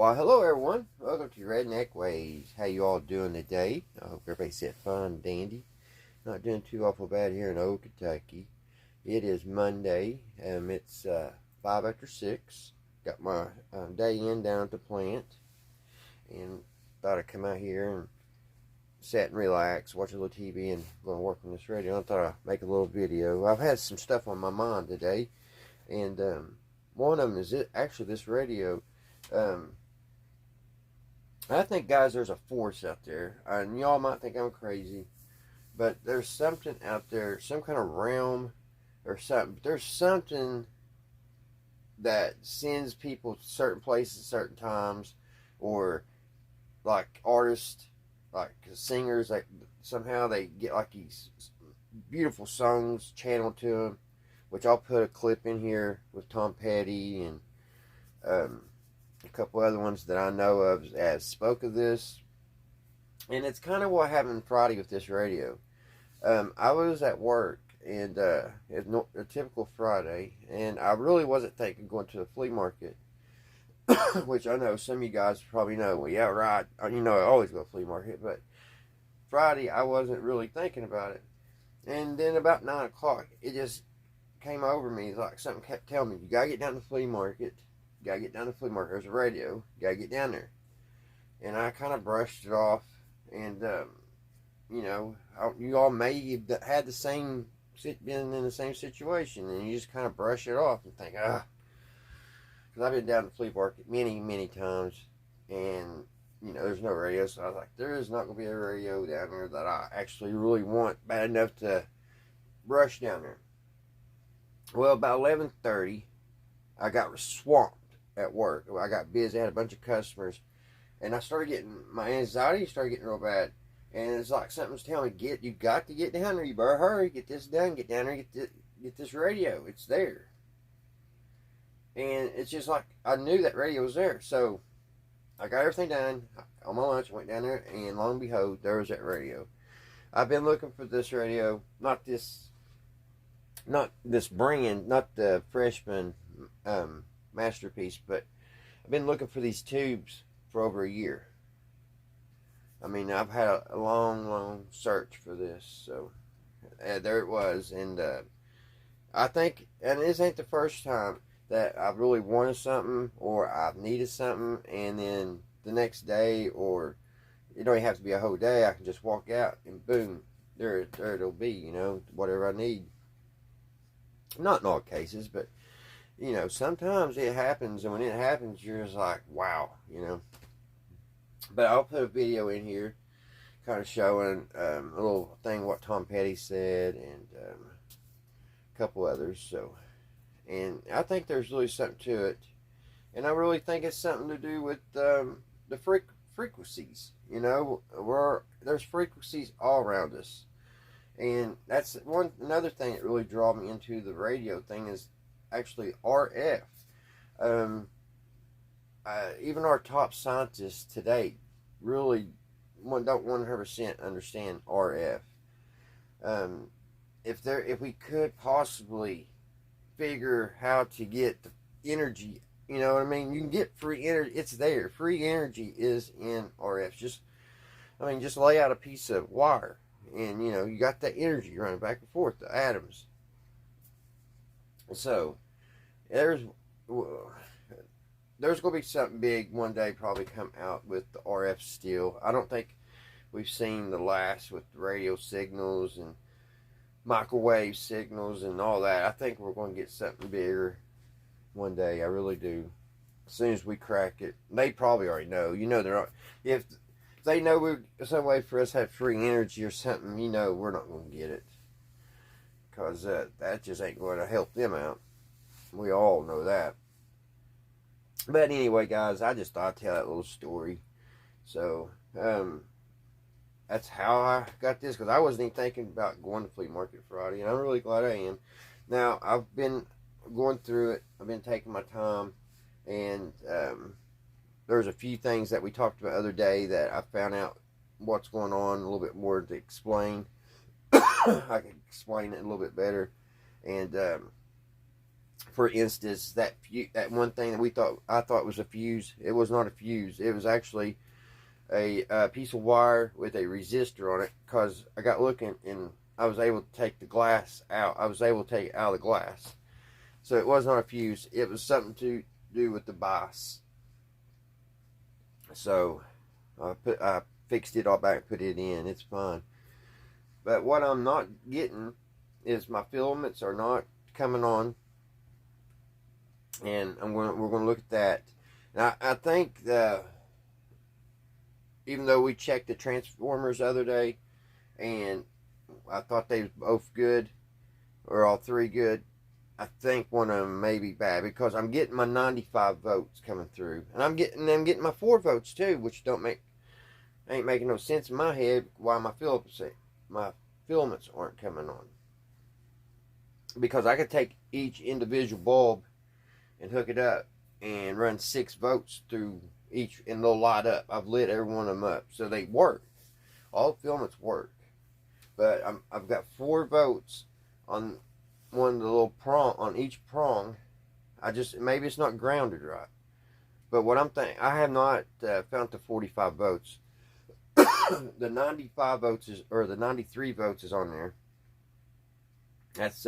Well, hello everyone. Welcome to Redneck Ways. How you all doing today? I hope everybody's fine and dandy. Not doing too awful bad here in old Kentucky. It is Monday. It's 5 after 6. Got my day in down at the plant, and thought I'd come out here and sit and relax, watch a little TV, and going to work on this radio. I thought I'd make a little video. I've had some stuff on my mind today, and one of them is actually this radio. I think, guys, there's a force out there, and y'all might think I'm crazy, but there's something out there, some kind of realm or something. There's something that sends people to certain places at certain times, or like artists, like singers, like somehow they get like these beautiful songs channeled to them, which I'll put a clip in here with Tom Petty and a couple other ones that I know of as spoke of this. And it's kind of what happened Friday with this radio. I was at work, and it's a typical Friday, and I really wasn't thinking going to the flea market, which I know some of you guys probably know. Well, yeah, right. You know, I always go to the flea market, but Friday I wasn't really thinking about it. And then about 9 o'clock, it just came over me. It's like something kept telling me, you gotta get down to the flea market. You gotta get down to the flea market. There's a radio. You gotta get down there. And I kind of brushed it off. And, you know, you all may have had the same, been in the same situation. And you just kind of brush it off and think, because I've been down to the flea market many, many times. And, you know, there's no radio. So I was like, there is not going to be a radio down there that I actually really want bad enough to brush down there. Well, about 11:30, I got swamped at work. I got busy. I had a bunch of customers, and I started getting, my anxiety started getting real bad. And it's like something's telling me, you got to get down there. You better hurry, get this done, get down there, get this radio. It's there. And it's just like I knew that radio was there. So I got everything done on my lunch. Went down there, and lo and behold, there was that radio. I've been looking for this radio, not this brand, not the Freshman masterpiece, but I've been looking for these tubes for over a year. I mean, I've had a long search for this, so there it was. And I think, and this ain't the first time that I've really wanted something, or I've needed something, and then the next day, or it don't even have to be a whole day, I can just walk out and boom, there it'll be, you know, whatever I need. Not in all cases, but you know, sometimes it happens, and when it happens, you're just like, wow, you know. But I'll put a video in here kind of showing a little thing what Tom Petty said, and a couple others. So, and I think there's really something to it, and I really think it's something to do with the frequencies. You know, there's frequencies all around us, and that's another thing that really drew me into the radio thing is actually RF. Even our top scientists today really don't 100% understand RF. If we could possibly figure how to get the energy, you know what I mean? You can get free energy. It's there. Free energy is in RF. Just lay out a piece of wire, and you know you got that energy running back and forth, the atoms. So there's going to be something big one day probably come out with the RF still. I don't think we've seen the last with the radio signals and microwave signals and all that. I think we're going to get something bigger one day. I really do. As soon as we crack it, they probably already know. You know, if they know some way for us to have free energy or something, you know, we're not going to get it, because that just ain't going to help them out. We all know that. But anyway, guys, I just thought I'd tell that little story. So, that's how I got this, because I wasn't even thinking about going to flea market Friday, and I'm really glad I am. Now, I've been going through it. I've been taking my time, and there's a few things that we talked about the other day that I found out what's going on a little bit more to explain. I can explain it a little bit better. And For instance, that one thing that I thought was a fuse, it was not a fuse. It was actually a piece of wire with a resistor on it, because I got looking and I was able to take the glass out. I was able to take it out of the glass. So it was not a fuse. It was something to do with the bias. So I fixed it all back and put it in. It's fine. But what I'm not getting is my filaments are not coming on. And we're going to look at that. Now, I think even though we checked the transformers the other day, and I thought they was both good, or all three good, I think one of them may be bad, because I'm getting my 95 volts coming through, and I'm getting my 4 volts too, which ain't making no sense in my head why my filaments aren't coming on. Because I could take each individual bulb and hook it up and run 6 volts through each, and they'll light up. I've lit every one of them up, so they work. All filaments work. But I've got 4 volts on one of the little prong, on each prong. Maybe it's not grounded right. But what I'm thinking, I have not found the 45 volts. The 95 volts or the 93 volts is on there. That's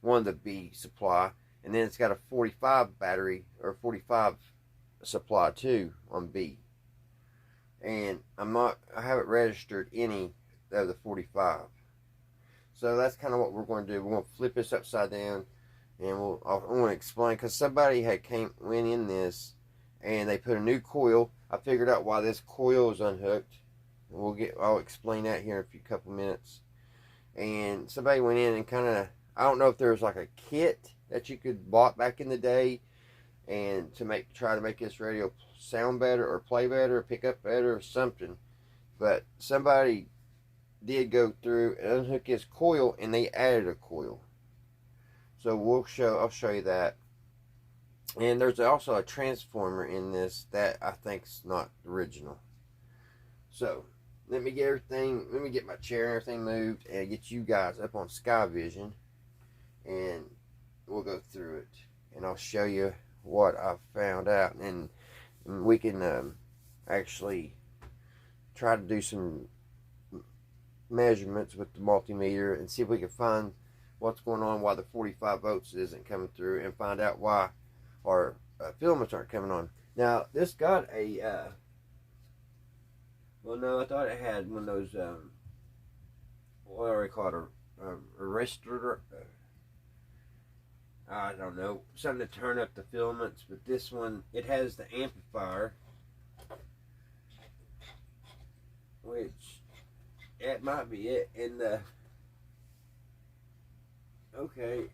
one of the B supply. And then it's got a 45 battery, or 45 supply too, on B. And I haven't registered any of the 45. So that's kind of what we're going to do. We're going to flip this upside down, and I want to explain, because somebody went in this, and they put a new coil. I figured out why this coil is unhooked. I'll explain that here in a couple minutes. And somebody went in and I don't know if there was like a kit that you could bought back in the day, and try to make this radio sound better, or play better, or pick up better, or something. But somebody did go through and unhook his coil, and they added a coil. So I'll show you that. And there's also a transformer in this that I think's not original. So let me get my chair and everything moved, and get you guys up on Sky Vision, and we'll go through it, and I'll show you what I've found out, and we can actually try to do some measurements with the multimeter and see if we can find what's going on, why the 45 volts isn't coming through, and find out why our filaments aren't coming on. Now, this got a well, no, I thought it had one of those what do they call it, a arrestor, I don't know, something to turn up the filaments. But this one, it has the amplifier, which it might be it. And okay,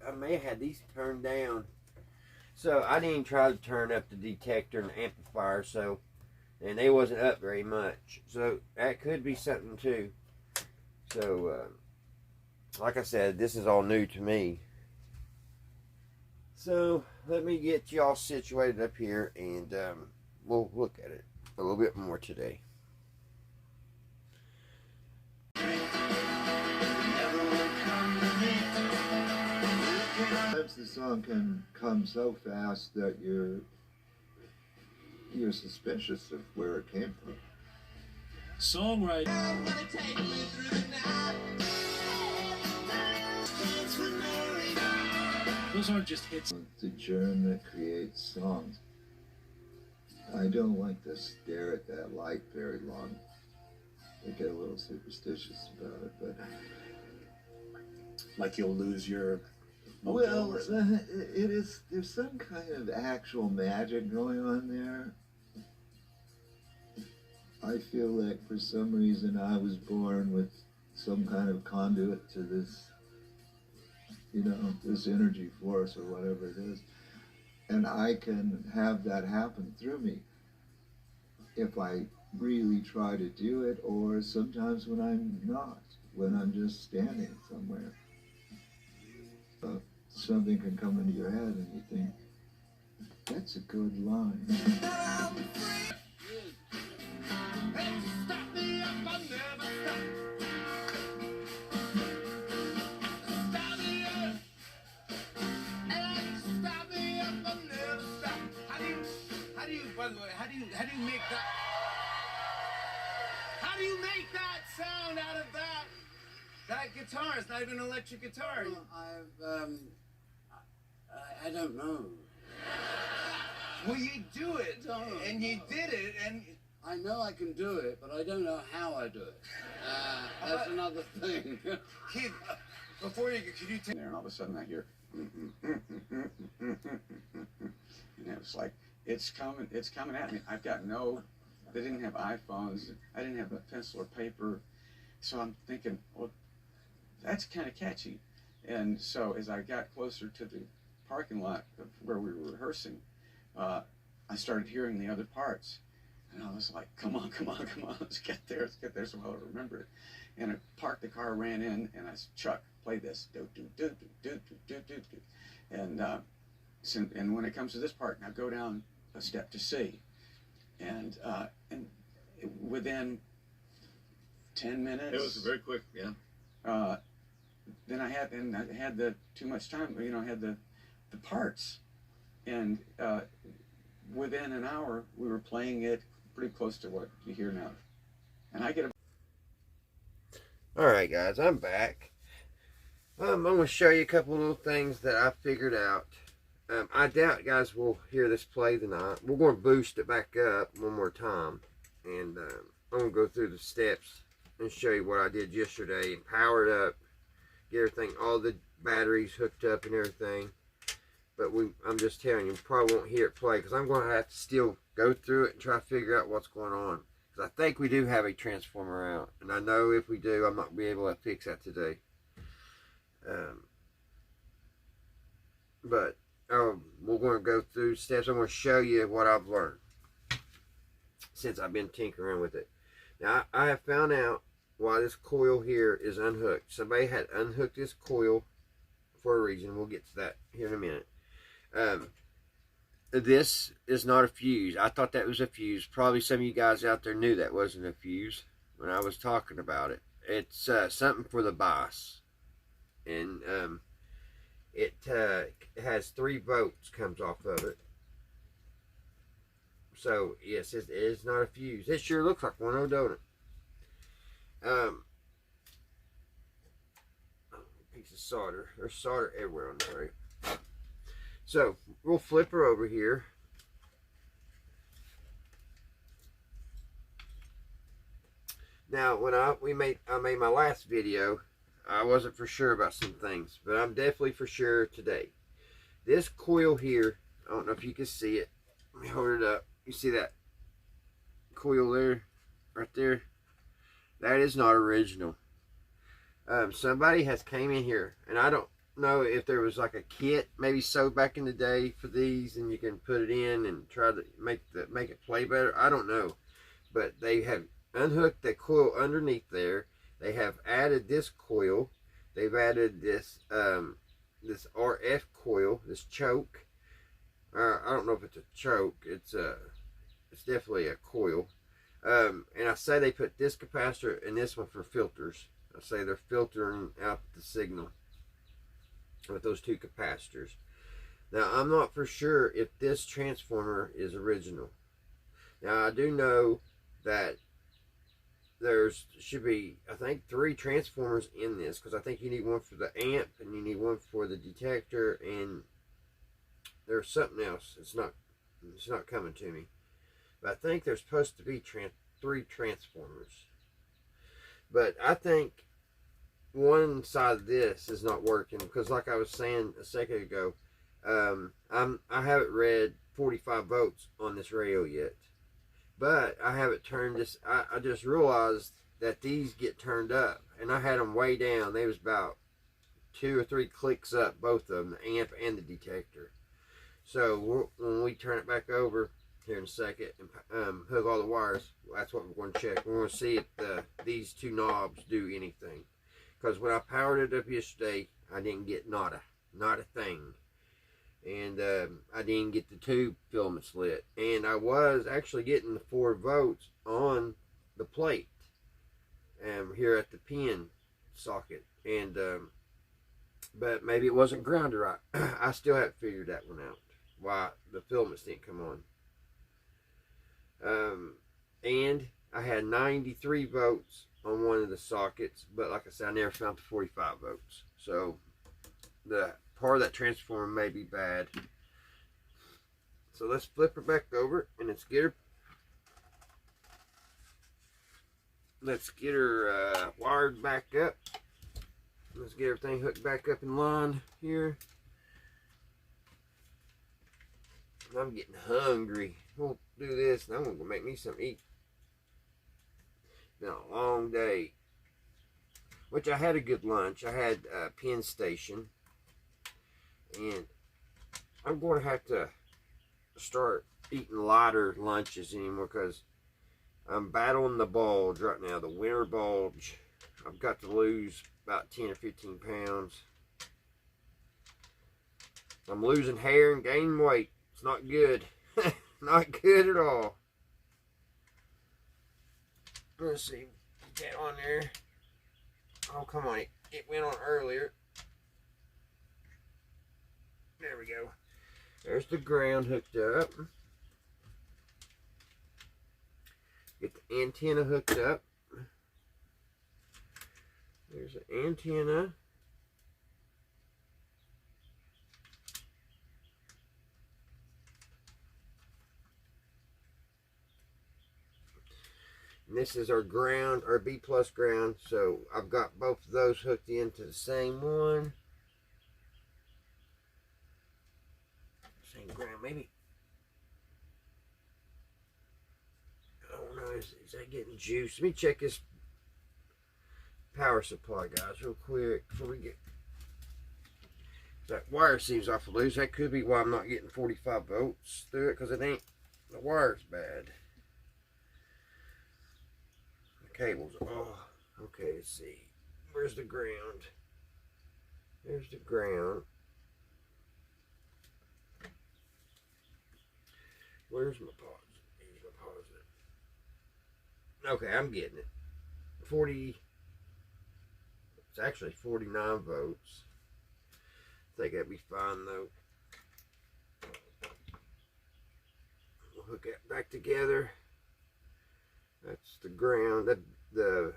I may have had these turned down, so I didn't even try to turn up the detector and the amplifier, and they wasn't up very much, so that could be something too. So like I said, this is all new to me. So let me get y'all situated up here, and we'll look at it a little bit more today. Sometimes the song can come so fast that you're suspicious of where it came from. Songwriting. Those aren't just hits. It's a germ that creates songs. I don't like to stare at that light very long. I get a little superstitious about it, but Like you'll lose your well, it is. There's some kind of actual magic going on there. I feel like for some reason I was born with some kind of conduit to this, this energy force or whatever it is. And I can have that happen through me if I really try to do it, or sometimes when I'm not, when I'm just standing somewhere. Something can come into your head and you think, that's a good line. By the way, how do you make that? How do you make that sound out of that guitar? It's not even an electric guitar. Well, I don't know. Well, you do it, and you did it, and I know I can do it, but I don't know how I do it. That's another thing. Keith, before you, could you take? There, and all of a sudden I hear, and it was like, it's coming at me. They didn't have iPhones. I didn't have a pencil or paper, so I'm thinking, well, that's kind of catchy. And so as I got closer to the parking lot of where we were rehearsing, I started hearing the other parts. And I was like, come on, let's get there so I'll remember it. And I parked the car, ran in, and I said, Chuck, play this. And when it comes to this part, now go down a step to C. And within 10 minutes. It was very quick, yeah. Then I had the too much time, I had the parts. And within an hour, we were playing it pretty close to what you hear now. And I get a... Alright guys, I'm back. I'm going to show you a couple little things that I figured out. I doubt guys will hear this play tonight. We're going to boost it back up one more time. And I'm going to go through the steps and show you what I did yesterday and power it up. Get everything, all the batteries hooked up and everything. But I'm just telling you probably won't hear it play because I'm going to have to still go through it and try to figure out what's going on. Because I think we do have a transformer out. And I know if we do, I'm not going to be able to fix that today. But we're going to go through steps. I'm going to show you what I've learned since I've been tinkering with it. Now, I have found out why this coil here is unhooked. Somebody had unhooked this coil for a reason. We'll get to that here in a minute. This is not a fuse. I thought that was a fuse. Probably some of you guys out there knew that wasn't a fuse when I was talking about it. It's something for the bias. And it has 3 volts comes off of it. So yes, it is not a fuse. It sure looks like one, don't it? Piece of solder. There's solder everywhere on there. So we'll flip her over here. Now, when I made my last video, I wasn't for sure about some things, but I'm definitely for sure today. This coil here, I don't know if you can see it. Let me hold it up. You see that coil there, right there? That is not original. Somebody has came in here, and I don't know if there was like a kit maybe sewed back in the day for these, and you can put it in and try to make it play better. I don't know, but they have unhooked the coil underneath there. They have added this coil. They've added this this RF coil, this choke. I don't know if it's a choke. It's definitely a coil. And I say they put this capacitor and this one for filters. I say they're filtering out the signal with those 2 capacitors. Now, I'm not for sure if this transformer is original. Now, I do know that should be, I think, 3 transformers in this, because I think you need one for the amp and you need one for the detector, and there's something else. It's not coming to me. But I think there's supposed to be 3 transformers. But I think one side of this is not working because, like I was saying a second ago, I haven't read 45 volts on this radio yet. But I haven't turned this. I just realized that these get turned up, and I had them way down. They was about 2 or 3 clicks up, both of them, the amp and the detector. So when we turn it back over here in a second and hook all the wires, that's what we're going to check. We're going to see if these 2 knobs do anything. Because when I powered it up yesterday, I didn't get not a thing. And I didn't get the tube filaments lit. And I was actually getting the 4 volts on the plate here at the pin socket. And but maybe it wasn't grounded right. I still haven't figured that one out. Why the filaments didn't come on. And I had 93 volts on one of the sockets, but like I said, I never found the 45 volts. So the part of that transformer may be bad. So let's flip her back over and let's get her wired back up. Let's get everything hooked back up in line here. I'm getting hungry. We'll do this and I'm gonna go make me something to eat. Been a long day. Which I had a good lunch. I had a Penn Station. And I'm going to have to start eating lighter lunches anymore because I'm battling the bulge right now, the winter bulge. I've got to lose about 10 or 15 pounds. I'm losing hair and gaining weight. It's not good. Not good at all. Let's see. Get on there. Oh, come on. It went on earlier. There we go. There's the ground hooked up. Get the antenna hooked up. There's the antenna. And this is our ground, our B plus ground. So I've got both of those hooked into the same one. Same ground, maybe. I don't know, is that getting juice? Let me check this power supply, guys, real quick before we get. That wire seems awful loose. That could be why I'm not getting 45 volts through it, because it ain't, the wire's bad. The cables, oh, okay, let's see. Where's the ground? There's the ground. Where's my positive? Here's my positive. Okay, I'm getting it. 40, it's actually 49 votes. I think that'd be fine though. We'll hook that back together. That's the ground, the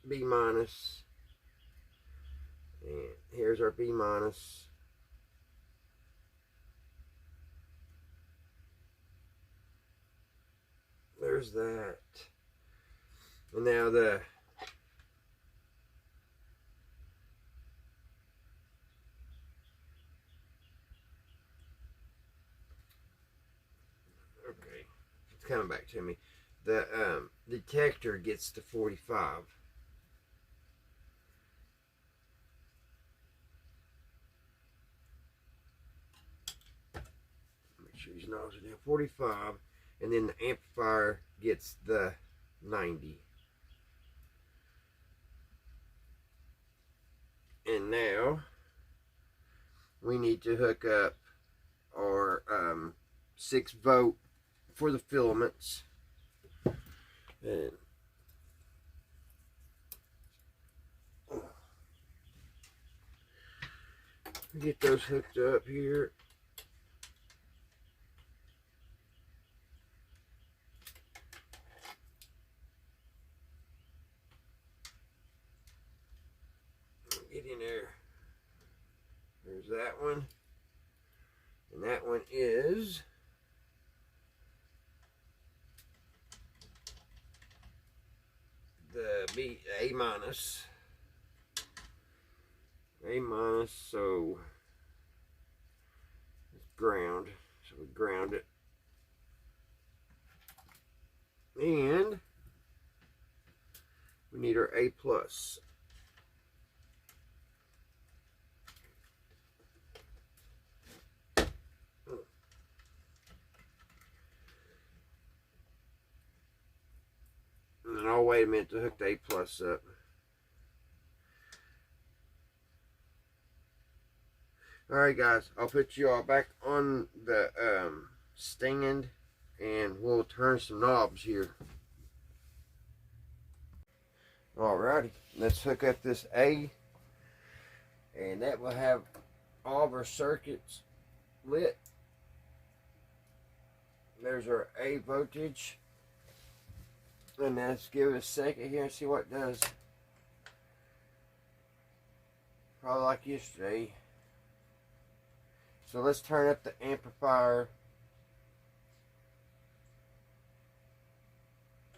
B minus. And here's our B minus. There's that. And now the okay, it's coming back to me. The detector gets to 45. Make sure these knobs are down 45. And then the amplifier gets the 90. And now we need to hook up our 6 volt for the filaments. And get those hooked up here. Get in there. There's that one. And that one is the A minus. A minus, so it's ground. So we ground it. And we need our A plus. And I'll wait a minute to hook the A plus up. Alright guys, I'll put you all back on the stand and we'll turn some knobs here. Alrighty, let's hook up this A, and that will have all of our circuits lit. There's our A voltage. And let's give it a second here and see what it does. Probably like yesterday. So let's turn up the amplifier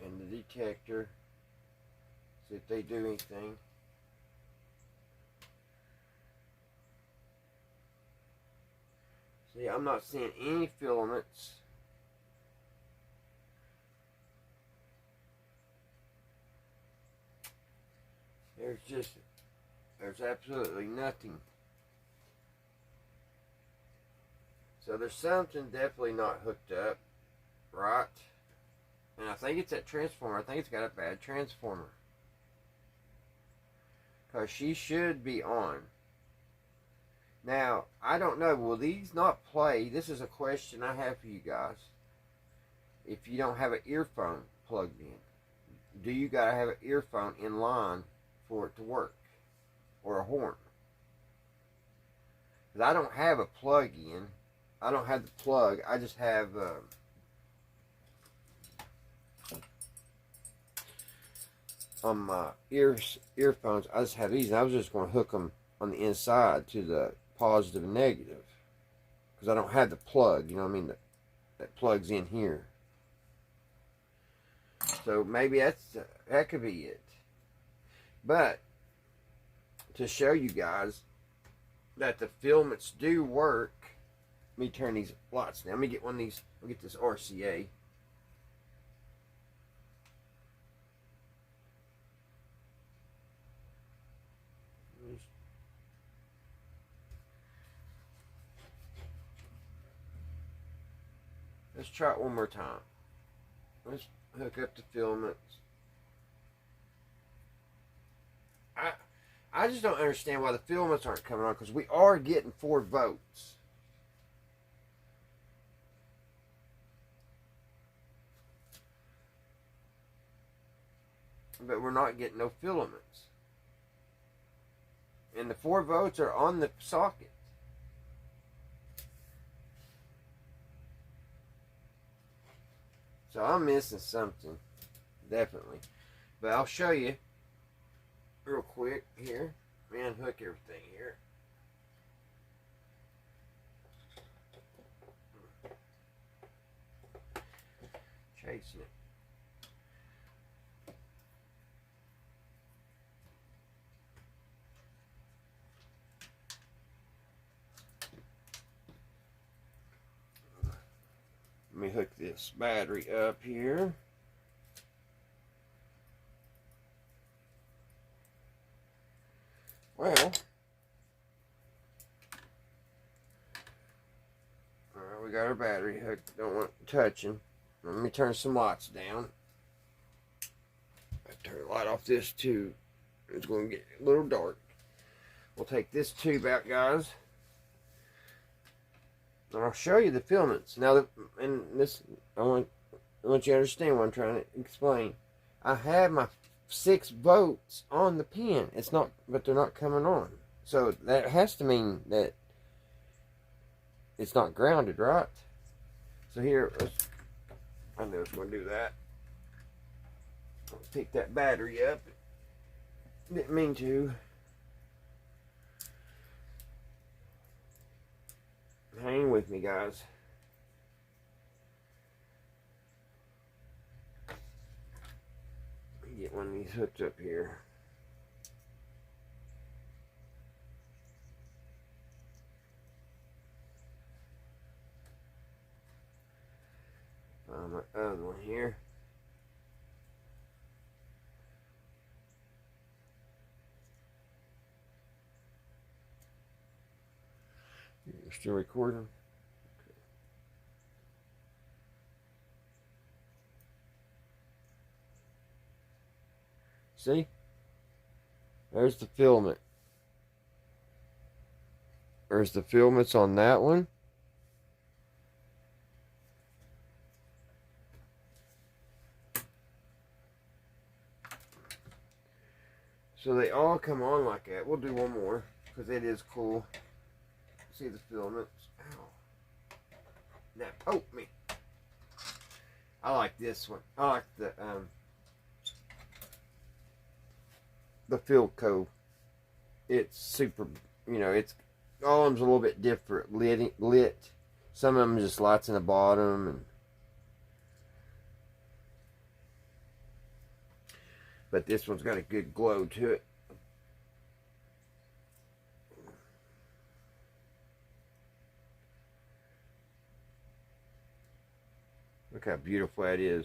and the detector. See if they do anything. See, I'm not seeing any filaments. There's absolutely nothing. So there's something definitely not hooked up, right? And I think it's that transformer. I think it's got a bad transformer. Because she should be on. Now, I don't know. Will these not play? This is a question I have for you guys. If you don't have an earphone plugged in, do you got to have an earphone in line for it to work? Or a horn? Because I don't have a plug in. I don't have the plug. I just have on my earphones. I just have these, and I was just going to hook them on the inside to the positive and negative, because I don't have the plug. You know what I mean? That plugs in here. So maybe that could be it. But to show you guys that the filaments do work. Let me turn these lights down. Let me get one of these. I'll get this RCA. Let's try it one more time. Let's hook up the filaments. I just don't understand why the filaments aren't coming on, because we are getting 4 volts. But we're not getting no filaments. And the 4 volts are on the socket. So I'm missing something. Definitely. But I'll show you real quick here. Let me unhook everything here. Chasing it. Let me hook this battery up here. Well, alright, we got our battery hooked. Don't want it touching. Let me turn some lights down. I turn the light off this too. It's going to get a little dark. We'll take this tube out, guys. And I'll show you the filaments. Now, and this, I want you to understand what I'm trying to explain. I have my 6 volts on the pin. It's not, but they're not coming on. So that has to mean that it's not grounded, right? So here, I know it's going to do that. I'll pick that battery up. Didn't mean to. Hang with me, guys. Get one of these hooked up here. Find my other one here. You're still recording? Okay. See? There's the filament. There's the filaments on that one. So they all come on like that. We'll do one more because it is cool. See the filaments. Ow. That poked me. I like this one. I like the Philco. It's super, it's all of them's a little bit different. Lit. Some of them just lights in the bottom, but this one's got a good glow to it. Look how beautiful that is.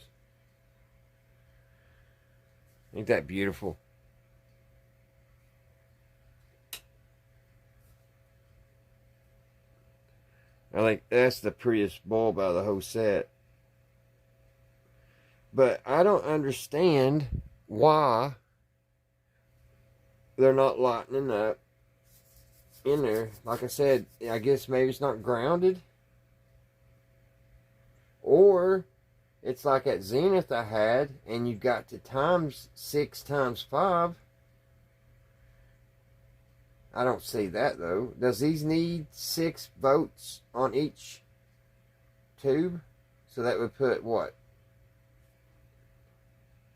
Ain't that beautiful? I think that's the prettiest bulb out of the whole set. But I don't understand why they're not lightening up in there. Like I said, I guess maybe it's not grounded. Or it's like at Zenith I had, and you got to times 6 times 5. I don't see that though. Does these need 6 volts on each tube? So that would put what?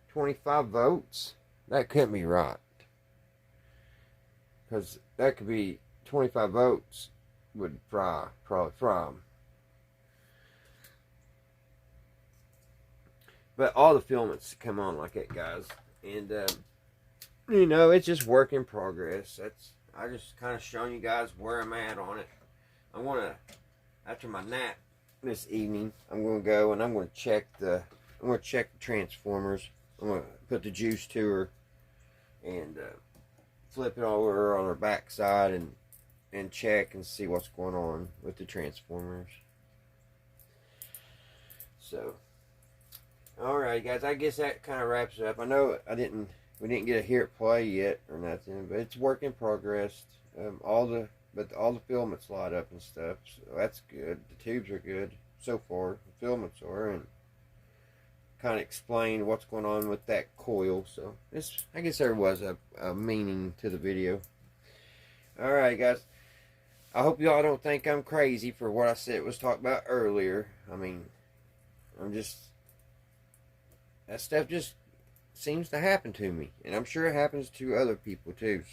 25 volts? That couldn't be right. Because that could be 25 volts would probably fry them. But all the filaments come on like that, guys. And, it's just work in progress. I just kind of showing you guys where I'm at on it. I'm going to, after my nap this evening, I'm going to go and I'm going to check the transformers. I'm going to put the juice to her and flip it over on her backside and check and see what's going on with the transformers. So, alright guys, I guess that kind of wraps it up. I know we didn't get to hear it play yet or nothing, but it's work in progress. All the filaments light up and stuff, so that's good. The tubes are good so far. The filaments are, and kind of explain what's going on with that coil. So I guess there was a meaning to the video. Alright guys, I hope y'all don't think I'm crazy for what I said was talked about earlier. I mean, that stuff just seems to happen to me, and I'm sure it happens to other people too.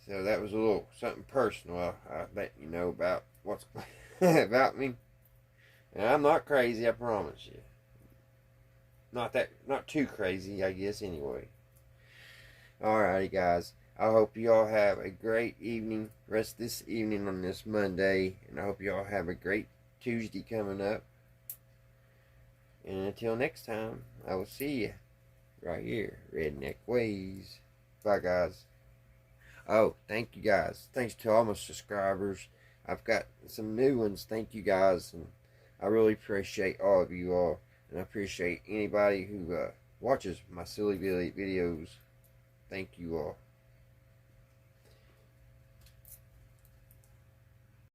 So that was a little something personal. I let you know about what's about me. And I'm not crazy, I promise you. Not too crazy, I guess, anyway. Alrighty, guys. I hope you all have a great evening, rest this evening on this Monday, and I hope you all have a great Tuesday coming up. And until next time, I will see you right here, Redneck Ways. Bye, guys. Oh, thank you, guys. Thanks to all my subscribers. I've got some new ones. Thank you, guys. And I really appreciate all of you all. And I appreciate anybody who watches my silly videos. Thank you all.